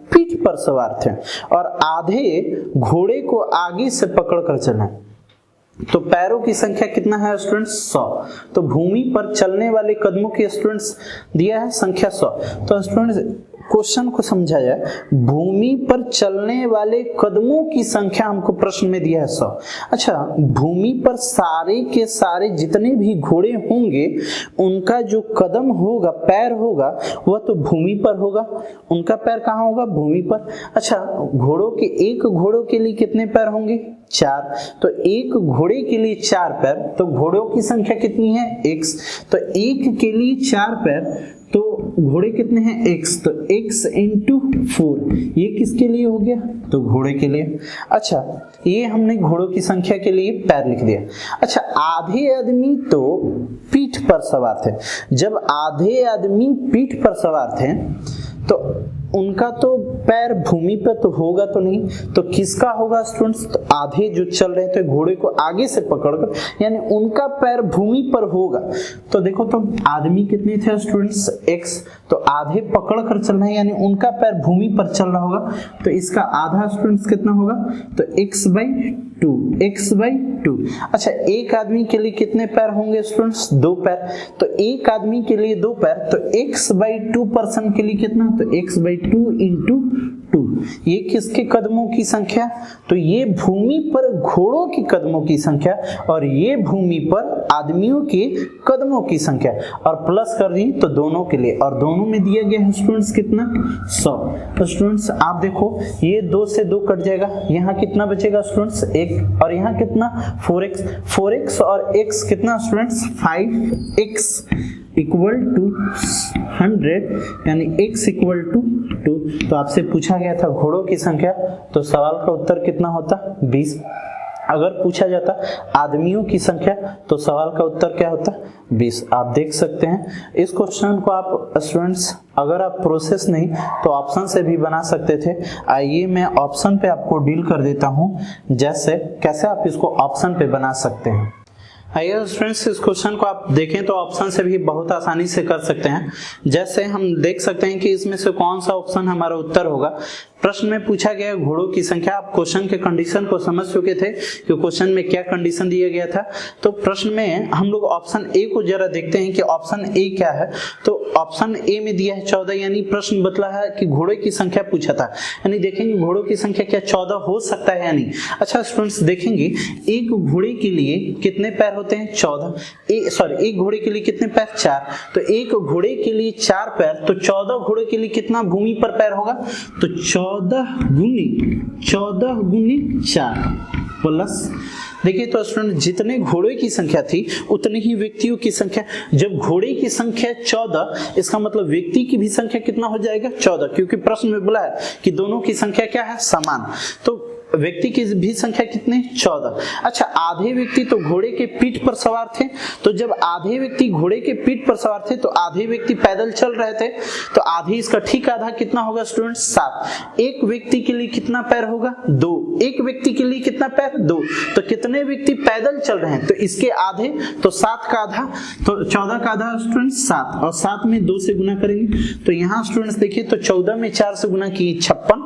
पीठ पर सवार थे और आधे घोड़े को आगे से पकड़ कर चले। तो पैरों की संख्या कितना है स्टूडेंट्स? 100। तो भूमि पर चलने वाले कदमों की स्टूडेंट्स दिया है संख्या 100। तो स्टूडेंट्स क्वेश्चन को समझा जाए, भूमि पर चलने वाले कदमों की संख्या हमको प्रश्न में दिया है 100। अच्छा, भूमि पर सारे के सारे जितने भी घोड़े होंगे उनका जो कदम होगा, पैर होगा, वह तो भूमि पर होगा। उनका पैर कहाँ होगा? भूमि पर। अच्छा, घोड़ों के एक घोड़ों के लिए कितने पैर होंगे? 4। तो एक घोड़े के लिए 4 पैर, तो घोड़ों की संख्या कितनी है? x। तो एक के लिए 4 पैर, तो घोड़े कितने हैं? x। तो x इंटू 4, ये किसके लिए हो गया? तो घोड़े के लिए। अच्छा, ये हमने घोड़ों की संख्या के लिए पैर लिख दिया। अच्छा, आधे आदमी तो पीठ पर सवार थे। जब आधे आदमी पीठ पर सवार थे तो उनका तो पैर भूमि पे तो होगा तो नहीं, तो किसका होगा स्टूडेंट्स? तो आधे जो चल रहे थे घोड़े को आगे से पकड़कर, यानी उनका पैर भूमि पर होगा। तो देखो, तो आदमी कितने थे स्टूडेंट्स? x। तो आधे पकड़ कर चल रहे हैं, यानी उनका पैर भूमि पर चल रहा होगा। तो इसका आधा स्टूडेंट्स कितना होगा? तो x/2। अच्छा, एक आदमी के लिए कितने पैर होंगे स्टूडेंट्स? 2 पैर। तो एक आदमी के लिए 2 पैर, तो x/2 पर्सन के लिए कितना? तो x/2 इंटू 2। ये किसके कदमों की संख्या? तो ये भूमि पर घोड़ों की कदमों की संख्या और ये भूमि पर आदमियों के कदमों की संख्या, और प्लस कर दी तो दोनों के लिए, और दोनों में दिया गया है स्टूडेंट्स कितना? 100। तो स्टूडेंट्स आप देखो, ये 2 से 2 कट जाएगा, यहाँ कितना बचेगा स्टूडेंट्स? 1। और यहाँ कितना? 4x और x कितना स्टूडेंट्स? 5x इक्वल टू 100, यानी x इक्वल टू 2। तो आपसे पूछा गया था घोड़ों की संख्या, तो सवाल का उत्तर कितना होता? 20। अगर पूछा जाता आदमियों की संख्या तो सवाल का उत्तर क्या होता? 20। आप देख सकते हैं इस क्वेश्चन को आप स्टूडेंट्स, अगर आप प्रोसेस नहीं तो ऑप्शन से भी बना सकते थे। आइए मैं ऑप्शन पे आपको डील कर देता हूं, जैसे कैसे आप इसको ऑप्शन पे बना सकते हैं। आइए स्टूडेंट्स, इस क्वेश्चन को आप देखें तो ऑप्शन से भी बहुत आसानी से कर सकते हैं। जैसे हम देख सकते हैं कि इसमें से कौन सा ऑप्शन हमारा उत्तर होगा। प्रश्न में पूछा गया घोड़ों की संख्या। आप क्वेश्चन के कंडीशन को समझ चुके थे कि क्वेश्चन में क्या कंडीशन दिया गया था। तो प्रश्न में हम लोग ऑप्शन ए को जरा देखते हैं कि ऑप्शन ए क्या है। तो ऑप्शन ए में दिया है 14, यानी प्रश्न बतला है कि घोड़े की संख्या पूछा था, यानी देखेंगे घोड़ों की संख्या क्या 14 हो सकता है या नहीं। अच्छा स्टूडेंट्स देखेंगे एक घोड़े के लिए कितने पैर होते हैं? 14। एक घोड़े के लिए कितने पैर? 4। तो एक घोड़े के लिए 4 पैर, तो 14 घोड़े के लिए कितना भूमि पर पैर होगा? तो 14 गुनी 4, प्लस, देखिए तो स्टूडेंट जितने घोड़े की संख्या थी उतनी ही व्यक्तियों की संख्या। जब घोड़े की संख्या 14, इसका मतलब व्यक्ति की भी संख्या कितना हो जाएगा 14, क्योंकि प्रश्न में बोला है कि दोनों की संख्या क्या है समान, तो व्यक्ति की भी संख्या कितने 14। अच्छा, आधे व्यक्ति तो घोड़े के पीठ पर सवार थे, तो जब आधे व्यक्ति घोड़े के पीठ पर सवार थे तो आधे व्यक्ति पैदल चल रहे थे, तो आधे इसका ठीक आधा कितना होगा स्टूडेंट 7। एक व्यक्ति के लिए कितना पैर होगा 2, एक व्यक्ति के लिए कितना पैर 2, तो कितने व्यक्ति पैदल चल रहे हैं, तो इसके आधे, तो 7 का आधा, तो 14 का आधा स्टूडेंट 7, और 7 में 2 से गुना करेंगे, तो यहाँ स्टूडेंट्स देखिए तो 14 में 4 से गुना किए 56,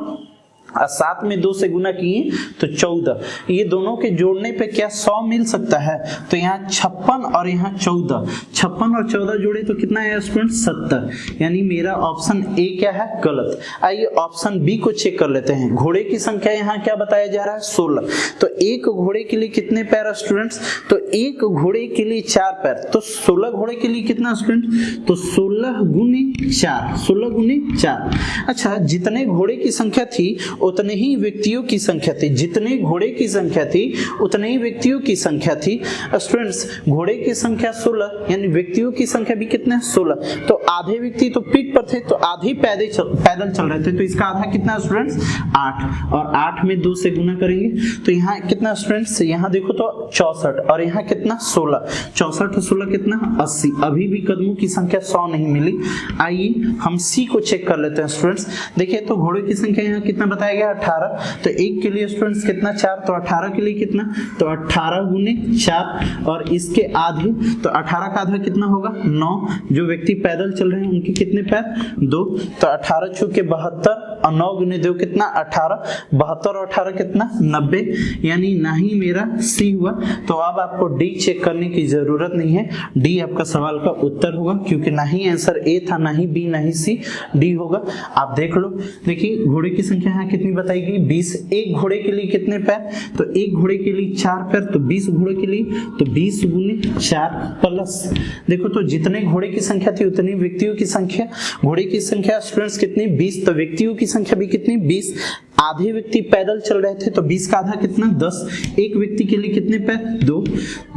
और 7 में 2 से गुना किए तो 14, ये दोनों के जोड़ने पे क्या 100 मिल सकता है, तो यहाँ 56 और यहाँ 14, 56 और 14 जोड़े तो कितना है स्टूडेंट 70, यानी मेरा ऑप्शन ए क्या है गलत। आइए ऑप्शन बी को चेक कर लेते हैं। घोड़े की संख्या यहाँ क्या बताया जा रहा है 16, तो एक घोड़े के लिए कितने पैर स्टूडेंट्स, तो एक घोड़े के लिए 4 पैर, तो 16 घोड़े के लिए कितना स्टूडेंट, तो 16 गुने 4, 16 गुने 4। अच्छा, जितने घोड़े की संख्या थी उतने ही व्यक्तियों की संख्या थी, जितने घोड़े की संख्या थी उतने ही व्यक्तियों की संख्या थी। स्टूडेंट्स घोड़े की संख्या 16, यानी व्यक्तियों की संख्या भी कितने 16, तो आधे व्यक्ति तो पीठ पर थे, तो आधे पैदल चल रहे थे, तो इसका आधा कितना स्टूडेंट्स 8, और 8 में 2 से गुना करेंगे, तो यहाँ कितना स्टूडेंट्स, यहाँ देखो तो 64, और यहाँ कितना 16, 64 और 16 कितना 80, अभी भी कदमों की संख्या 100 नहीं मिली। आइए हम सी को चेक कर लेते हैं स्टूडेंट्स। देखिए तो घोड़े की संख्या यहाँ कितना बताया गया 18, तो एक के लिए स्टूडेंट्स कितना 4, तो 18 के लिए कितना, तो 18 गुने 4, और इसके आधे, तो 18 का आधा कितना होगा 9, जो व्यक्ति पैदल चल रहे हैं उनके कितने पैर 2, तो 18 चूके 72, और 9 गुने 2 कितना 18, 72 और 18 कितना 90, यानी ना ही मेरा सी हुआ। तो अब आपको डी चेक करने की जरूरत नहीं है, डी आपका सवाल का उत्तर होगा, क्योंकि ना ही आंसर ए था, ना ही बी, ना ही सी, डी होगा। आप देख लो, देखिए घोड़े की संख्या यहाँ कितनी बताई गई 20, एक घोड़े के लिए कितने पैर, तो एक घोड़े के लिए 4 पैर, तो 20 घोड़े के लिए तो 20 गुने 4 प्लस, देखो तो जितने घोड़े की संख्या थी उतनी व्यक्तियों की संख्या, घोड़े की संख्या स्टूडेंट्स कितनी 20, तो व्यक्तियों की संख्या भी कितनी 20, आधे व्यक्ति पैदल चल रहे थे, तो 20 का आधा कितना 10, एक व्यक्ति के लिए कितने पैर 2,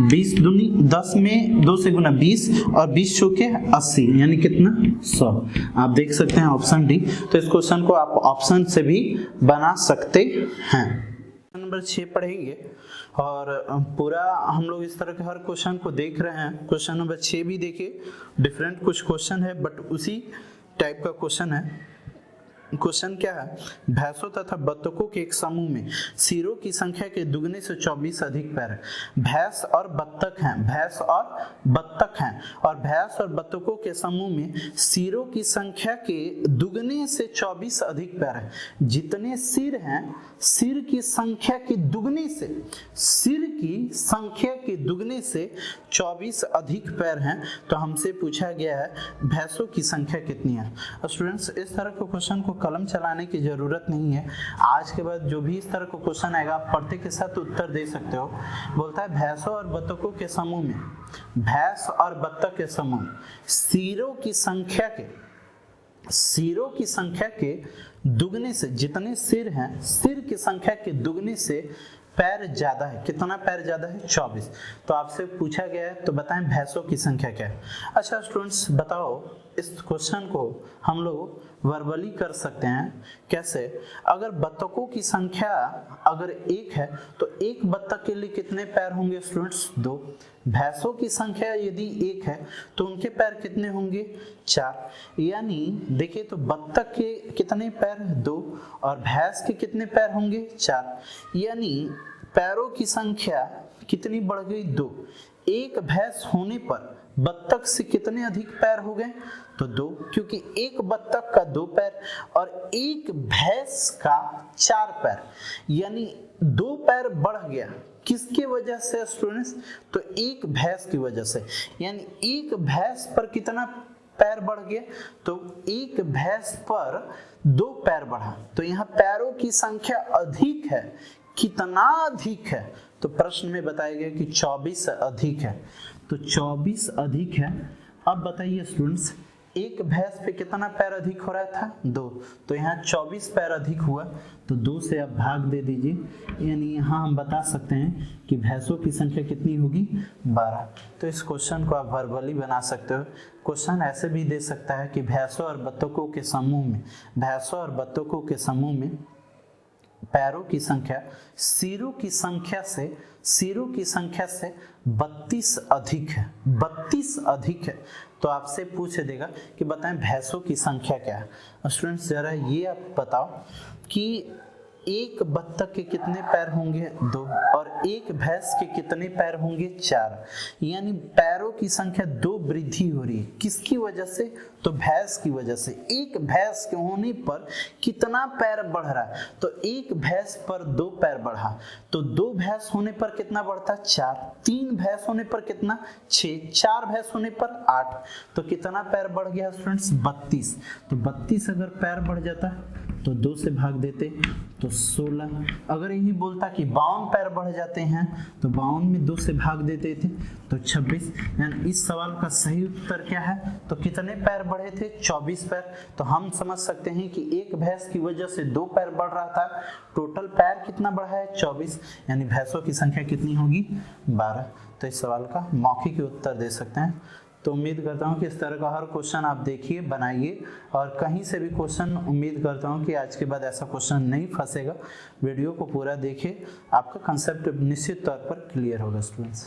20 दूनी 10 में 2 से गुना 20, और 20 चौके 80, यानी कितना 100। आप देख सकते हैं ऑप्शन डी। तो इस क्वेश्चन को आप ऑप्शन से भी बना सकते हैं। नंबर 6 पढ़ेंगे, और पूरा हम लोग इस तरह के हर क्वेश्चन को देख रहे हैं। क्वेश्चन नंबर 6 भी देखिए, डिफरेंट कुछ क्वेश्चन है बट उसी टाइप का क्वेश्चन है। क्वेश्चन क्या है, भैंसों तथा बत्तखों के एक समूह में सिरों की संख्या के दुगने से 24 अधिक पैर है। भैंस और बत्तख हैं, भैंस और बत्तख हैं, और भैंस और बत्तखों के समूह में सिरों की संख्या के दुगने से 24 अधिक पैर है। जितने सिर हैं, सिर की संख्या के दुगने से, सिर की संख्या के दुगने से 24 अधिक पैर हैं। तो हमसे पूछा गया है भैंसों की संख्या कितनी है। स्टूडेंट्स इस तरह के क्वेश्चन को कलम चलाने की जरूरत नहीं है। आज के बाद जो भी इस तरह का क्वेश्चन आएगा आप पढ़ते के साथ उत्तर दे सकते हो। बोलता है भैंसों और बत्तखों के समूह में, भैंस और बत्तख के समूह सिरों की संख्या के दुगने से, जितने सिर हैं सिर की संख्या के दुगने से पैर ज्यादा है। कितना पैर ज्यादा है 24। तो आपसे पूछा गया है, तो बताएं भैंसों की संख्या क्या है। अच्छा स्टूडेंट्स बताओ, इस क्वेश्चन को हम लोग वर्बली कर सकते हैं। कैसे, अगर बत्तखों की संख्या अगर 1 है तो एक बत्तख के लिए कितने पैर होंगे स्टूडेंट्स 2। भैंसों की संख्या यदि 1 है तो उनके पैर कितने होंगे 4। यानी देखिए तो बत्तख के कितने पैर 2 और भैंस के कितने पैर होंगे 4। यानी पैरों की संख्या कितनी बढ़ गई 2। एक भैंस होने पर बत्तख से कितने अधिक पैर हो गए तो 2, क्योंकि एक बत्तख का 2 पैर और एक भैंस का 4 पैर, यानी 2 पैर बढ़ गया। किसके वजह से स्टूडेंट्स, तो एक भैंस की वजह से। यानी एक भैंस पर कितना पैर बढ़ गया, तो एक भैंस पर 2 पैर बढ़ा। तो यहाँ पैरों की संख्या अधिक है। कितना अधिक है, तो प्रश्न में बताया गया कि 24 अधिक है। तो 24 अधिक है। अब बताइए स्टूडेंट्स, एक भैंस पे कितना पैर अधिक हो रहा था? 2, तो यहाँ 24 पैर अधिक हुआ, तो 2 से आप भाग दे दीजिए, यानी यहाँ हम बता सकते हैं कि भैंसों की संख्या कितनी होगी? 12। तो इस क्वेश्चन को आप वर्बली बना सकते हो। क्वेश्चन ऐसे भी दे सकता है कि भैंसों और बत्तखों के समूह में पैरों की संख्या सिरों की संख्या से 32 अधिक है। 32 अधिक है, तो आपसे पूछ देगा कि बताएं भैंसों की संख्या क्या है। स्टूडेंट्स जरा ये आप बताओ कि एक बत्तख के कितने पैर होंगे? 2, और एक भैंस के कितने पैर होंगे? 4। यानी पैरों की संख्या 2 वृद्धि हो रही है। किसकी वजह से? तो भैंस की वजह से। एक भैंस के होने पर कितना पैर बढ़ रहा है? तो एक भैंस पर 2 पैर बढ़ा, तो 2 भैंस होने पर कितना बढ़ता? 4। 3 भैंस होने पर कितना? 6। 4 भैंस होने पर 8। तो कितना पैर बढ़ गया स्टूडेंट्स? 32। तो 32 अगर पैर बढ़ जाता तो 2 से भाग देते तो 16। अगर यही बोलता कि 52 पैर बढ़ जाते हैं तो 52 में 2 से भाग देते थे तो 26। यानी इस सवाल का सही उत्तर क्या है? तो कितने पैर बढ़े थे? 24 पैर। तो हम समझ सकते हैं कि एक भैंस की वजह से 2 पैर बढ़ रहा था, टोटल पैर कितना बढ़ा है? 24। यानी भैंसों की संख्या कितनी होगी? 12। तो इस सवाल का मौखिक उत्तर दे सकते हैं। तो उम्मीद करता हूँ कि इस तरह का हर क्वेश्चन आप देखिए, बनाइए, और कहीं से भी क्वेश्चन उम्मीद करता हूँ कि आज के बाद ऐसा क्वेश्चन नहीं फंसेगा। वीडियो को पूरा देखिए, आपका कंसेप्ट निश्चित तौर पर क्लियर होगा स्टूडेंट्स।